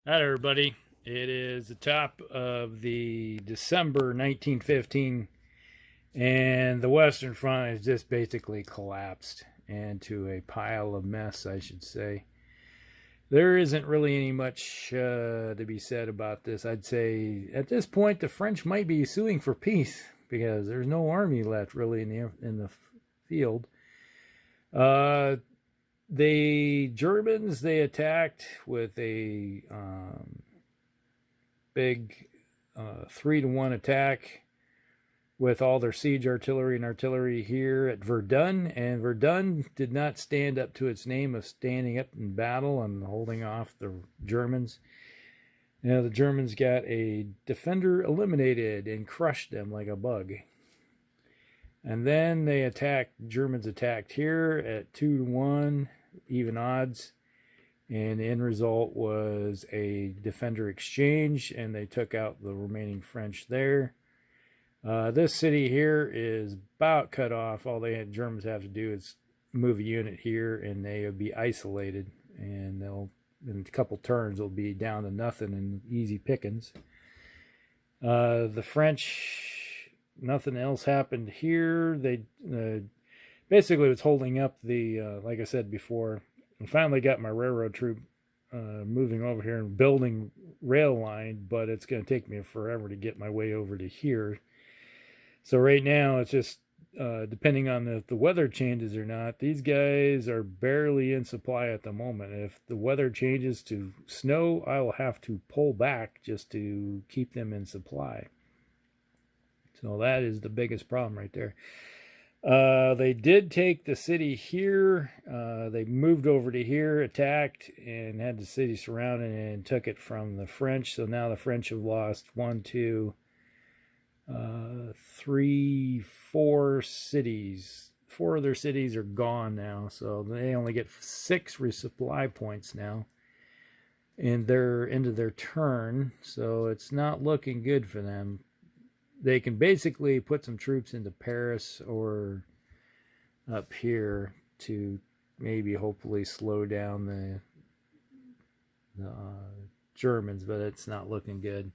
Hi, everybody. It is the top of the December 1915, and the Western Front has just basically collapsed into a pile of mess, I should say. There isn't really any much to be said about this. I'd say at this point the French might be suing for peace because there's no army left really in the field. The Germans, they attacked with a big 3-1 attack with all their siege artillery and artillery here at Verdun, and Verdun did not stand up to its name of standing up in battle and holding off the Germans. The Germans got a defender eliminated and crushed them like a bug. And then Germans attacked here at 2-1, even odds. And the end result was a defender exchange, and they took out the remaining French there. This city here is about cut off. All Germans have to do is move a unit here, and they will be isolated. And in a couple turns, they'll be down to nothing and easy pickings. The French, nothing else happened here. They basically was holding up like I said before. I finally got my railroad troop moving over here and building rail line, but it's going to take me forever to get my way over to here. So right now it's just depending on if the weather changes or not. These guys are barely in supply at the moment. If the weather changes to snow, I will have to pull back just to keep them in supply. So that is the biggest problem right there. They did take the city here. They moved over to here, attacked, and had the city surrounded and took it from the French. So now the French have lost 1, 2, 3, 4 cities. 4 of their cities are gone now. So they only get 6 resupply points now. And they're into their turn. So it's not looking good for them. They can basically put some troops into Paris or up here to maybe hopefully slow down the Germans, but it's not looking good.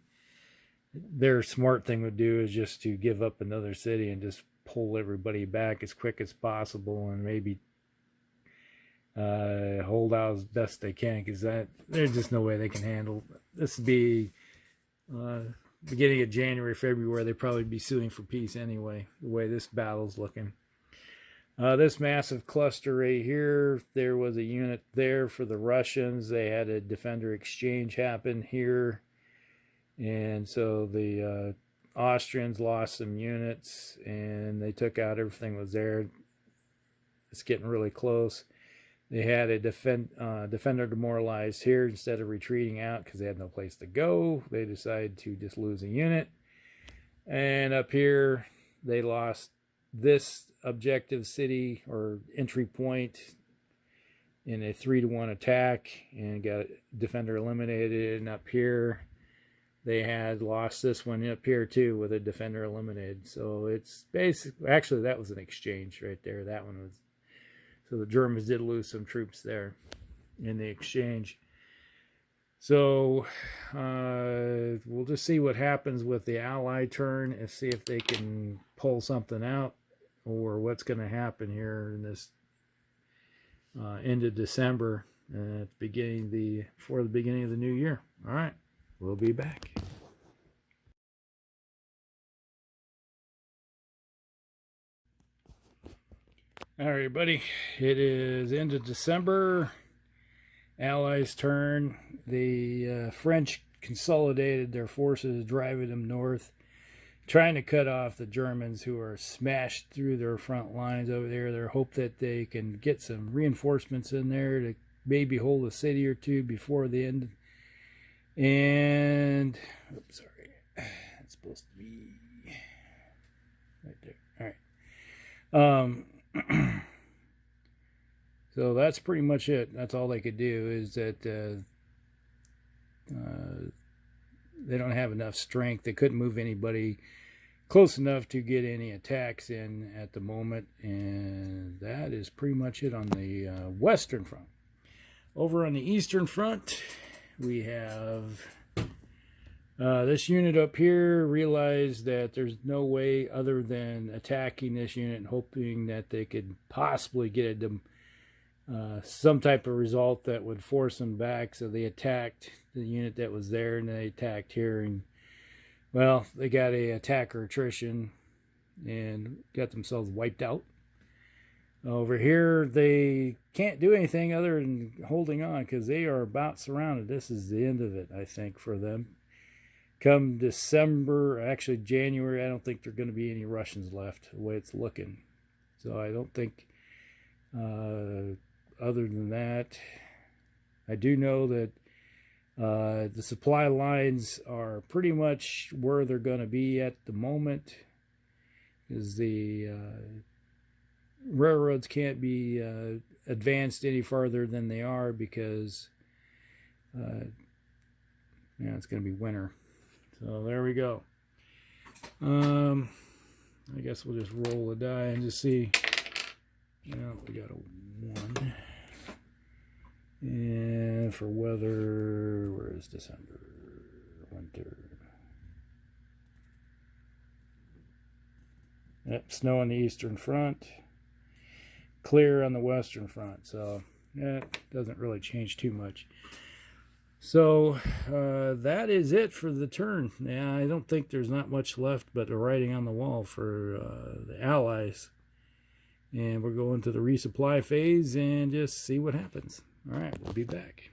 Their smart thing would do is just to give up another city and just pull everybody back as quick as possible and maybe hold out as best they can, because there's just no way they can handle this. Would be beginning of January, February, they'd probably be suing for peace anyway, the way this battle's looking. This massive cluster right here, there was a unit there for the Russians. They had a defender exchange happen here. And so the Austrians lost some units, and they took out everything that was there. It's getting really close. They had a defender demoralized here. Instead of retreating out because they had no place to go, they decided to just lose a unit. And up here, they lost this objective city or entry point in a 3-1 attack and got a defender eliminated. And up here, they had lost this one up here too with a defender eliminated. So it's basically, actually, that was an exchange right there. That one was. So the Germans did lose some troops there in the exchange. So we'll just see what happens with the Allied turn and see if they can pull something out, or what's going to happen here in this end of December at before the beginning of the new year. All right, we'll be back. All right, everybody, it is end of December. Allies' turn. The French consolidated their forces, driving them north, trying to cut off the Germans, who are smashed through their front lines over there. They hope that they can get some reinforcements in there to maybe hold a city or two before the end. And, oops, sorry, it's supposed to be right there. All right. So that's pretty much it. That's all they could do, is that they don't have enough strength. They couldn't move anybody close enough to get any attacks in at the moment. And that is pretty much it on the Western Front. Over on the Eastern Front, we have this unit up here realized that there's no way other than attacking this unit and hoping that they could possibly get them some type of result that would force them back. So they attacked the unit that was there, and they attacked here, and well, they got a attacker attrition and got themselves wiped out. Over here, they can't do anything other than holding on because they are about surrounded. This is the end of it, I think, for them. Come December, actually January, I don't think there are going to be any Russians left the way it's looking. So I don't think, other than that, I do know that the supply lines are pretty much where they're going to be at the moment, because the railroads can't be advanced any farther than they are because it's going to be winter. So there we go. I guess we'll just roll the die and just see. We got a 1. And for weather, where is December? Winter. Yep, snow on the eastern front. Clear on the western front. So that doesn't really change too much. So that is it for the turn. Yeah, I don't think there's not much left but the writing on the wall for the Allies. And we're going to the resupply phase and just see what happens. All right, we'll be back.